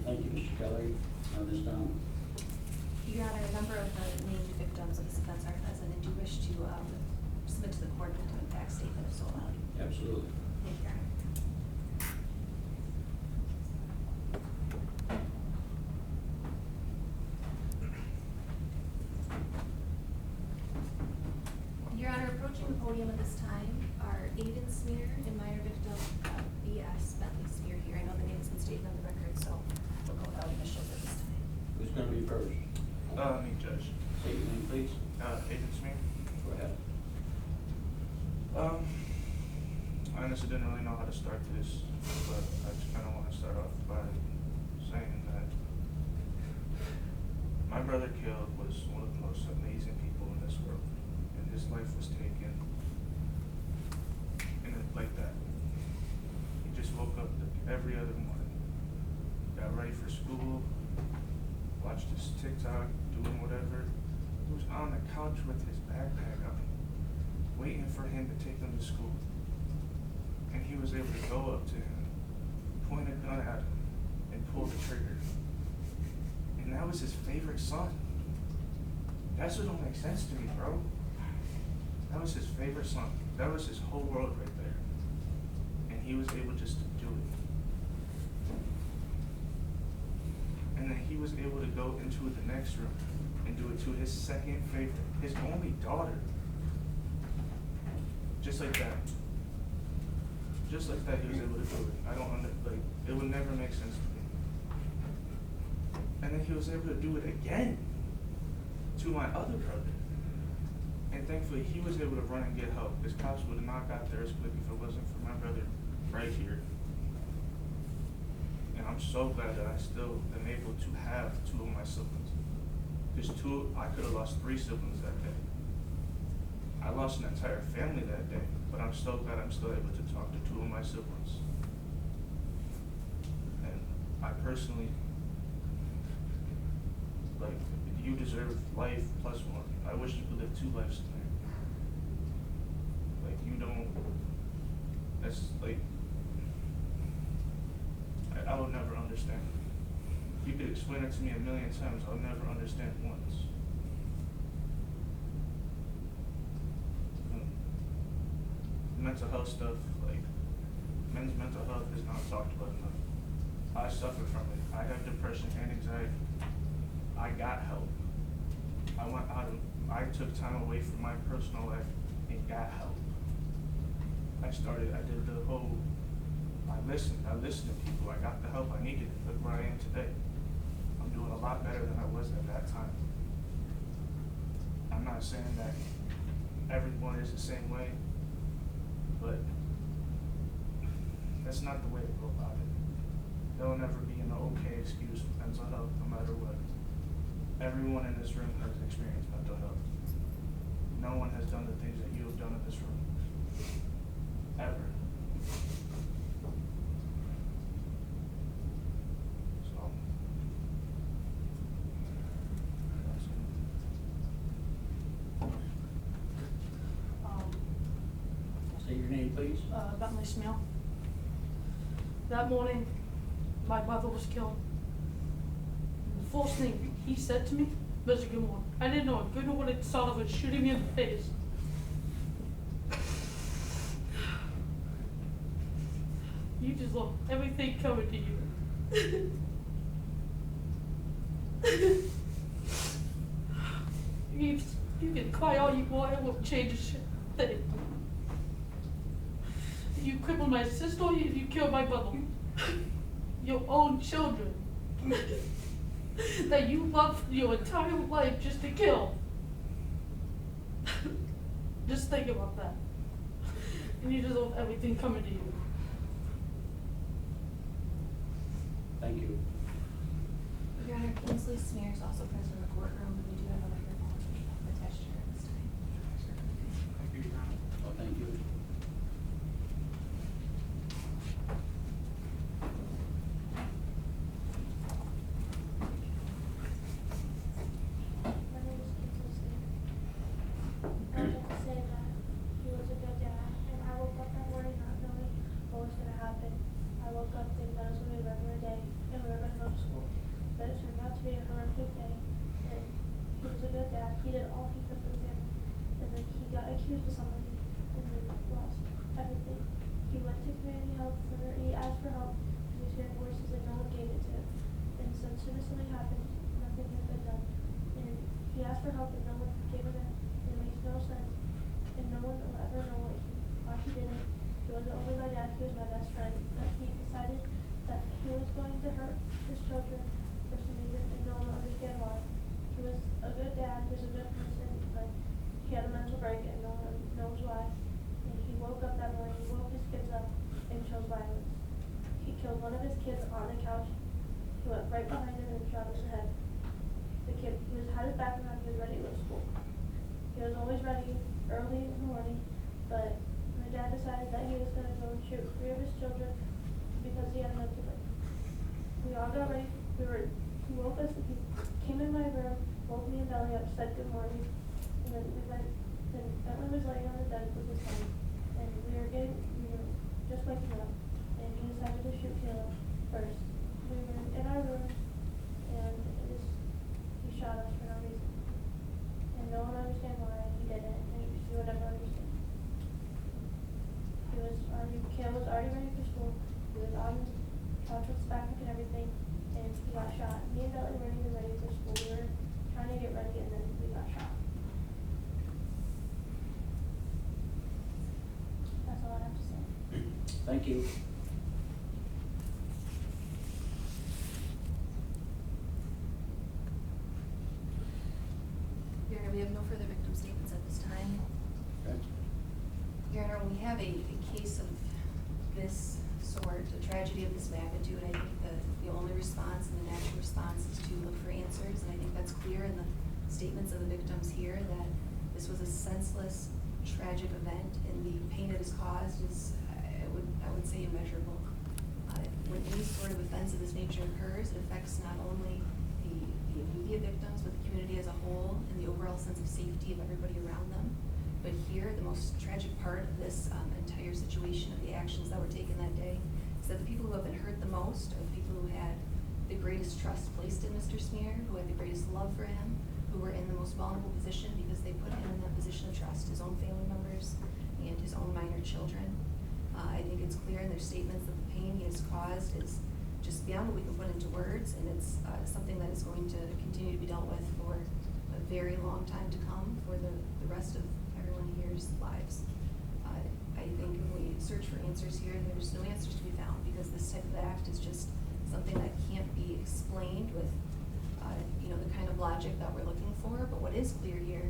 Thank you, Mr. Kelly. Ms. Dunn. Your Honor, a number of the named victims of this offense are present, and do you wish to submit to the court an intimate fact statement if so allowed? Absolutely. Thank you, Your Honor. Your Honor, approaching the podium at this time are Aiden Smeer and minor victim B.S. Bentley Smeer here. I know the name has been stated on the record, so we'll go without initials at this time. Who's going to be first? Me, Judge. State your name, please. Aiden Smeer. Go ahead. I honestly didn't really know how to start this, but I just kind of want to start off by saying that my brother killed was one of the most amazing people in this world, and his life was taken in it like that. He just woke up every other morning, got ready for school, watched his TikTok, doing whatever. He was on the couch with his backpack on, waiting for him to take him to school. And he was able to go up to him, point a gun at him, and pull the trigger. And that was his favorite son. That's what don't make sense to me, bro. That was his favorite son. That was his whole world right there. And he was able just to do it. And then he was able to go into the next room and do it to his second favorite, his only daughter. Just like that. Just like that, he was able to do it. I don't it would never make sense to me. And then he was able to do it again to my other brother. And thankfully, he was able to run and get help. His cops would have not got there as quick if it wasn't for my brother right here. And I'm so glad that I still am able to have two of my siblings. Because I could have lost 3 siblings that day. I lost an entire family that day, but I'm so glad I'm still able to talk to 2 of my siblings. And I personally, you deserve life plus one. I wish you could live 2 lives tonight. You don't, that's I will never understand. You could explain it to me a million times, I'll never understand once. Mental health stuff, men's mental health is not talked about enough. I suffer from it. I have depression and anxiety. I got help. I took time away from my personal life and got help. I listened to people. I got the help I needed. Look where I am today. I'm doing a lot better than I was at that time. I'm not saying that everyone is the same way, but that's not the way to go about it. There'll never be an okay excuse for mental health, no matter what. Everyone in this room has experienced mental health. No one has done the things that you have done in this room. Ever. So, Say your name, please. Bentley Smerer. That morning, my brother was killed. The first thing he said to me was a good one. I didn't know a good one. It started with shooting me in the face. You just look everything coming to you. You can cry all you want, it won't change a thing. You crippled my sister, you killed my brother. Your own children that you loved your entire life just to kill. Just think about that. And you deserve everything coming to you. Thank you. Your Honor, Kingsley Smeer is also present in the courtroom, and we do have a microphone attached to her at this time. thank you, Your Honor. Well, thank you. My name is Kingsley Smeer. I would like to say that he was a good dad, and I woke up that morning not knowing what was going to happen. I woke up thinking that it was going to be a regular day, and we were going to go to school. to be a horrific day, and he was a good dad. He did all he could for the family, and then he got accused of something, and then lost everything. He went to community health center. He asked for help because he was hearing voices and no one gave it to him. And so as soon as something happened, nothing had been done. And he asked for help and no one gave it to him. It makes no sense, and no one will ever know why he did it. He wasn't only my dad; he was my best friend. But he decided that he was going to hurt his children for some reason, and no one will understand why. He was a good dad. He was a good person, but he had a mental break, and no one knows why. And he woke up that morning. He woke his kids up and chose violence. He killed one of his kids on the couch. He went right behind him and shot him in the head. The kid, he had his back around. He was ready to go to school. He was always ready early in the morning, but my dad decided that he was going to go and shoot 3 of his children because he had a mental break. We all got ready. He woke us. He came in my room, woke me and Belly up, said good morning, and then we went. Then Bentley was laying on the bed with his son, and we were just waking up, and he decided to shoot Caleb first. We were in our room, and he shot us for no reason. And no one understand why he did it, and he would never understand. Caleb was already ready for school. He was on his couch with his backpack and everything, and he got shot. Me and Belly weren't even ready for school. We were trying to get ready, and then we got shot. That's all I have to say. Thank you. Your Honor, we have no further victim statements at this time. Okay. Your Honor, when we have a case of this sort, a tragedy of this magnitude, I think the only response and the natural response is to look for answers, and I think that's clear in the statements of the victims here, that this was a senseless, tragic event, and the pain it has caused is, I would say, immeasurable. When any sort of offense of this nature occurs, it affects not only the immediate victims, but the community as a whole, and the overall sense of safety of everybody around them. But here, the most tragic part of this entire situation, of the actions that were taken that day, is that the people who have been hurt the most are the people who had the greatest trust placed in Mr. Smerer, who had the greatest love for him, who were in the most vulnerable position because they put him in that position of trust, his own family members and his own minor children. I think it's clear in their statements that the pain he has caused is just beyond what we can put into words, and it's something that is going to continue to be dealt with for a very long time to come, for the rest of everyone here's lives. I think when we search for answers here, there's no answers to be found, because this type of act is just something that can't be explained with the kind of logic that we're looking for. But what is clear here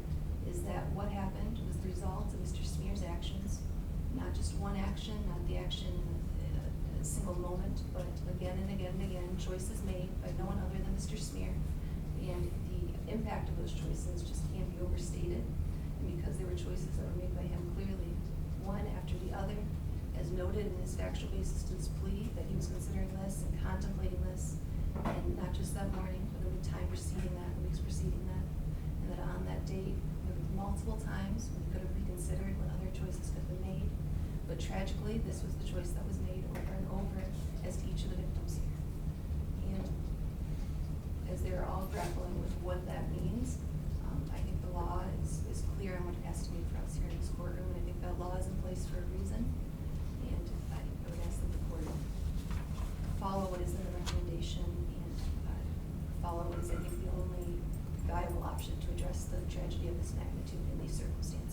is that what happened was the result of Mr. Smeer's actions, not just one action, not the action in a single moment, but again and again and again, choices made by no one other than Mr. Smerer, and the impact of those choices just can't be overstated. And because they were choices that were made by him clearly, one after the other, as noted in his factual basis to his plea, that he was considering this and contemplating this, and not just that morning, but in the time preceding that, the weeks preceding that, and that on that date, there were multiple times when he could have reconsidered, when other choices could have been made. But tragically, this was the choice that was made over and over as to each of the victims here. And as they're all grappling with what that means, I think the law is clear on what it has to mean for us here in this courtroom, and I think that law is in place for a reason. And I would ask that the court follow what is in the recommendation and follow what is, I think, the only viable option to address the tragedy of this magnitude in these circumstances.